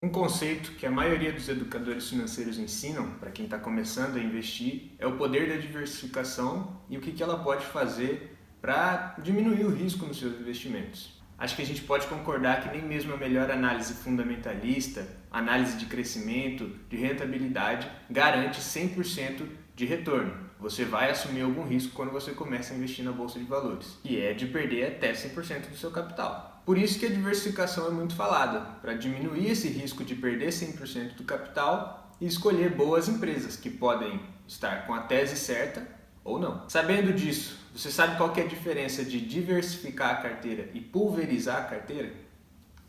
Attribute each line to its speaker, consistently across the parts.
Speaker 1: Um conceito que a maioria dos educadores financeiros ensinam para quem está começando a investir é o poder da diversificação e o que ela pode fazer para diminuir o risco nos seus investimentos. Acho que a gente pode concordar que nem mesmo a melhor análise fundamentalista, análise de crescimento, de rentabilidade, garante 100% de retorno. Você vai assumir algum risco quando você começa a investir na bolsa de valores, e é de perder até 100% do seu capital. Por isso que a diversificação é muito falada, para diminuir esse risco de perder 100% do capital e escolher boas empresas que podem estar com a tese certa ou não. Sabendo disso, você sabe qual que é a diferença de diversificar a carteira e pulverizar a carteira?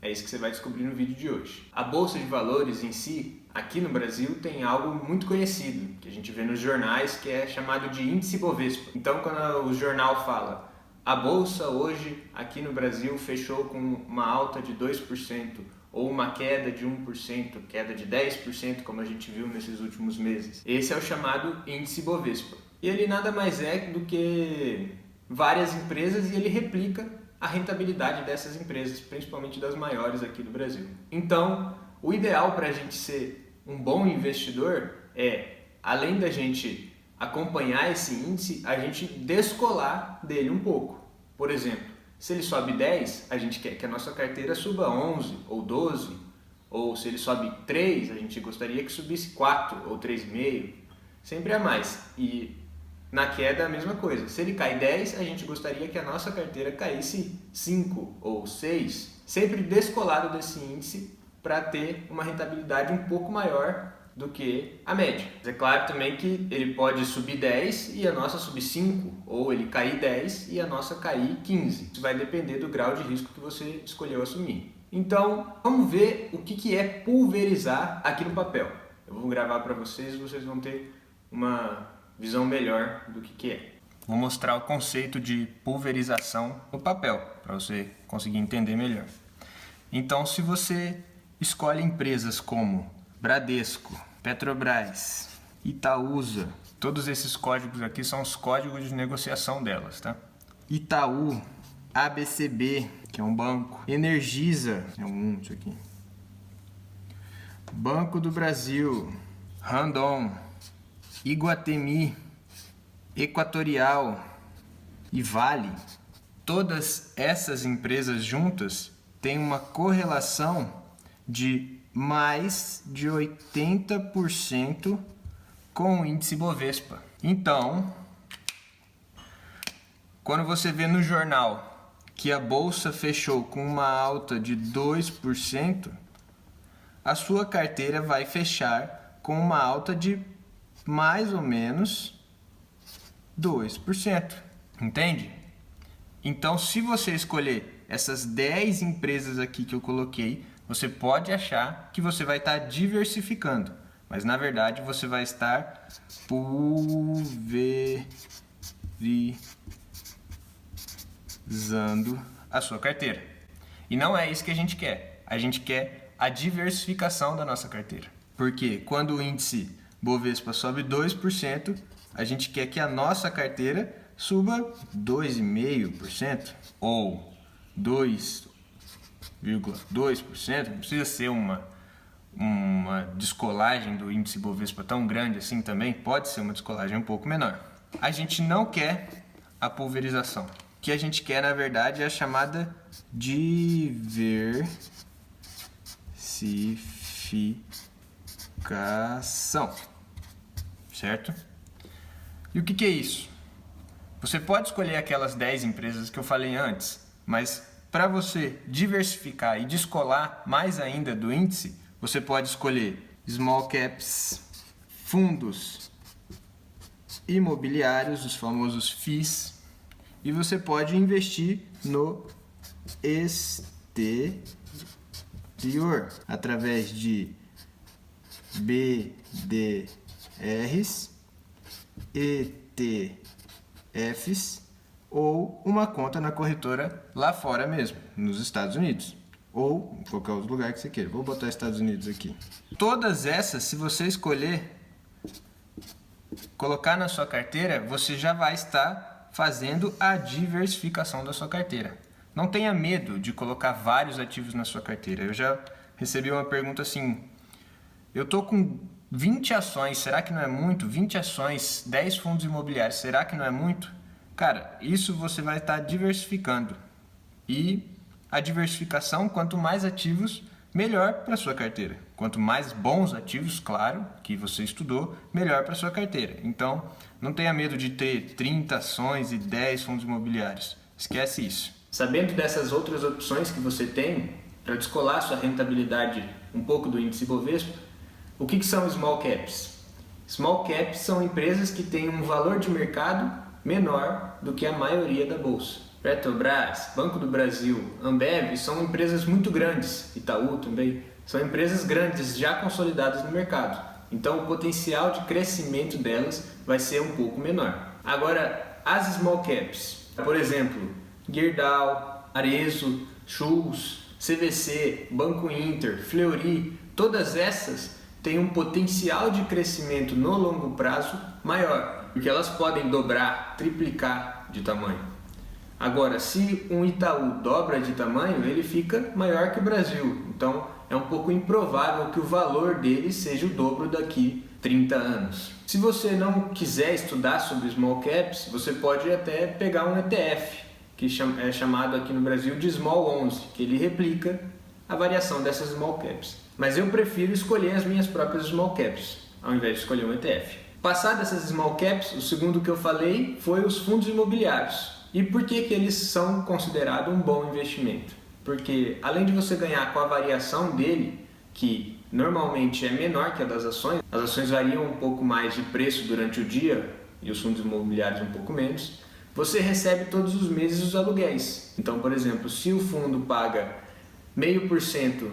Speaker 1: É isso que você vai descobrir no vídeo de hoje. A bolsa de valores em si, aqui no Brasil, tem algo muito conhecido, que a gente vê nos jornais, que é chamado de índice Bovespa. Então, quando o jornal fala a bolsa hoje aqui no Brasil fechou com uma alta de 2% ou uma queda de 1%, queda de 10%, como a gente viu nesses últimos meses. Esse é o chamado índice Bovespa. E ele nada mais é do que várias empresas e ele replica a rentabilidade dessas empresas, principalmente das maiores aqui do Brasil. Então, o ideal para a gente ser um bom investidor é, além da gente acompanhar esse índice, a gente descolar dele um pouco. Por exemplo, se ele sobe 10, a gente quer que a nossa carteira suba 11 ou 12, ou se ele sobe 3, a gente gostaria que subisse 4 ou 3,5, sempre a mais. E na queda a mesma coisa. Se ele cai 10, a gente gostaria que a nossa carteira caísse 5 ou 6, sempre descolado desse índice para ter uma rentabilidade um pouco maior do que a média. Mas é claro também que ele pode subir 10 e a nossa subir 5, ou ele cair 10 e a nossa cair 15. Isso vai depender do grau de risco que você escolheu assumir. Então, vamos ver o que é pulverizar aqui no papel. Eu vou gravar para vocês e vocês vão ter uma visão melhor do que é. Vou mostrar o conceito de pulverização no papel, para você conseguir entender melhor. Então, se você escolhe empresas como Bradesco, Petrobras, Itaúsa, todos esses códigos aqui são os códigos de negociação delas, tá? Itaú, ABCB, que é um banco, Energisa, é isso aqui. Banco do Brasil, Randon, Iguatemi, Equatorial e Vale. Todas essas empresas juntas têm uma correlação de mais de 80% com o índice Bovespa. Então, quando você vê no jornal que a bolsa fechou com uma alta de 2%, a sua carteira vai fechar com uma alta de mais ou menos 2%. Entende? Então, se você escolher essas 10 empresas aqui que eu coloquei, você pode achar que você vai estar diversificando, mas na verdade você vai estar pulverizando a sua carteira. E não é isso que a gente quer. A gente quer a diversificação da nossa carteira. Porque quando o índice Bovespa sobe 2%, a gente quer que a nossa carteira suba 2,5% ou 2,2%, não precisa ser uma descolagem do índice Bovespa tão grande assim também, pode ser uma descolagem um pouco menor. A gente não quer a pulverização. O que a gente quer, na verdade, é a chamada diversificação, certo? E o que é isso? Você pode escolher aquelas 10 empresas que eu falei antes, mas para você diversificar e descolar mais ainda do índice, você pode escolher small caps, fundos imobiliários, os famosos FIIs, e você pode investir no exterior através de BDRs, ETFs ou uma conta na corretora lá fora mesmo, nos Estados Unidos, ou em qualquer outro lugar que você queira. Vou botar Estados Unidos aqui. Todas essas, se você escolher colocar na sua carteira, você já vai estar fazendo a diversificação da sua carteira. Não tenha medo de colocar vários ativos na sua carteira. Eu já recebi uma pergunta assim: eu tô com 20 ações, será que não é muito? 20 ações, 10 fundos imobiliários, será que não é muito? Cara, isso você vai estar diversificando. E a diversificação, quanto mais ativos, melhor para a sua carteira. Quanto mais bons ativos, claro, que você estudou, melhor para a sua carteira. Então, não tenha medo de ter 30 ações e 10 fundos imobiliários. Esquece isso. Sabendo dessas outras opções que você tem para descolar sua rentabilidade um pouco do índice Bovespa, o que são small caps? Small caps são empresas que têm um valor de mercado menor do que a maioria da bolsa. Petrobras, Banco do Brasil, Ambev são empresas muito grandes, Itaú também, são empresas grandes já consolidadas no mercado. Então o potencial de crescimento delas vai ser um pouco menor. Agora, as small caps, por exemplo, Gerdau, Arezzo, Schultz, CVC, Banco Inter, Fleury, todas essas têm um potencial de crescimento no longo prazo maior, porque elas podem dobrar, triplicar de tamanho. Agora, se um Itaú dobra de tamanho, ele fica maior que o Brasil. Então, é um pouco improvável que o valor dele seja o dobro daqui 30 anos. Se você não quiser estudar sobre small caps, você pode até pegar um ETF, que é chamado aqui no Brasil de Small 11, que ele replica a variação dessas small caps. Mas eu prefiro escolher as minhas próprias small caps, ao invés de escolher um ETF. Passado essas small caps, o segundo que eu falei foi os fundos imobiliários. E por que eles são considerados um bom investimento? Porque além de você ganhar com a variação dele, que normalmente é menor que a das ações, as ações variam um pouco mais de preço durante o dia e os fundos imobiliários um pouco menos, você recebe todos os meses os aluguéis. Então, por exemplo, se o fundo paga 0,5%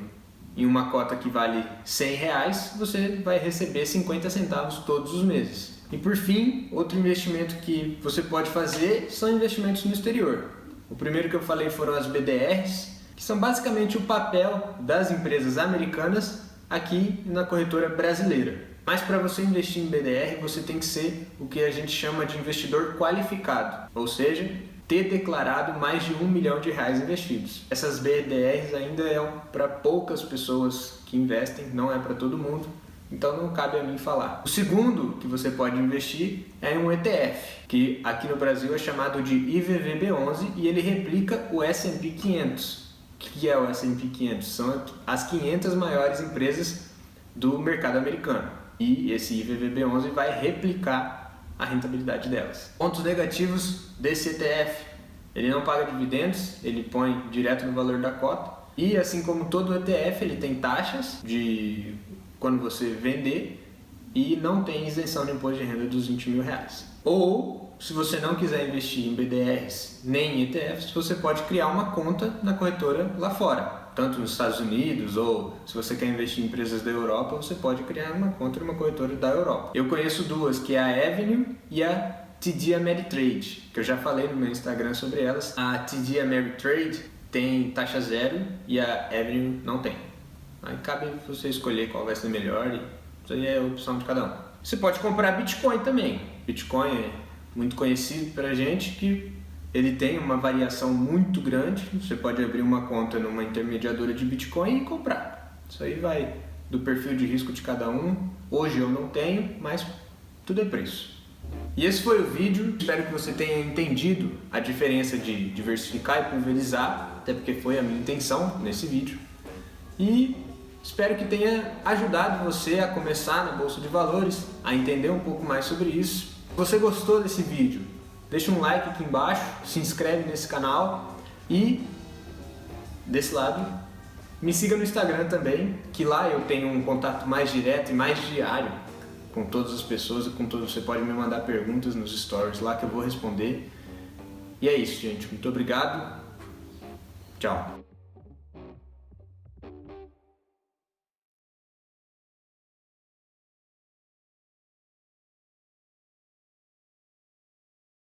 Speaker 1: em uma cota que vale R$100, você vai receber 50 centavos todos os meses. E por fim, outro investimento que você pode fazer são investimentos no exterior. O primeiro que eu falei foram as BDRs, que são basicamente o papel das empresas americanas aqui na corretora brasileira. Mas para você investir em BDR, você tem que ser o que a gente chama de investidor qualificado, ou seja, ter declarado mais de R$1 milhão investidos. Essas BDRs ainda é para poucas pessoas que investem, não é para todo mundo. Então não cabe a mim falar. O segundo que você pode investir é em um ETF, que aqui no Brasil é chamado de IVVB11 e ele replica o S&P 500. O que é o S&P 500? São as 500 maiores empresas do mercado americano. E esse IVVB11 vai replicar a rentabilidade delas. Pontos negativos desse ETF: ele não paga dividendos, ele põe direto no valor da cota. E assim como todo ETF, ele tem taxas de quando você vender e não tem isenção de imposto de renda dos R$20 mil. Ou, se você não quiser investir em BDRs nem em ETFs, você pode criar uma conta na corretora lá fora, tanto nos Estados Unidos, ou se você quer investir em empresas da Europa, você pode criar uma conta numa corretora da Europa. Eu conheço duas, que é a Avenue e a TD Ameritrade, que eu já falei no meu Instagram sobre elas. A TD Ameritrade tem taxa zero e a Avenue não tem. Aí cabe você escolher qual vai ser melhor, e isso aí é a opção de cada um. Você pode comprar Bitcoin também. Bitcoin é muito conhecido pra gente, que ele tem uma variação muito grande. Você pode abrir uma conta numa intermediadora de Bitcoin e comprar. Isso aí vai do perfil de risco de cada um. Hoje eu não tenho, mas tudo é preço. E esse foi o vídeo. Espero que você tenha entendido a diferença de diversificar e pulverizar, até porque foi a minha intenção nesse vídeo. E espero que tenha ajudado você a começar na Bolsa de Valores, a entender um pouco mais sobre isso. Se você gostou desse vídeo, deixa um like aqui embaixo, se inscreve nesse canal e, desse lado, me siga no Instagram também, que lá eu tenho um contato mais direto e mais diário com todas as pessoas, com todos. Você pode me mandar perguntas nos stories lá que eu vou responder. E é isso, gente. Muito obrigado. Tchau.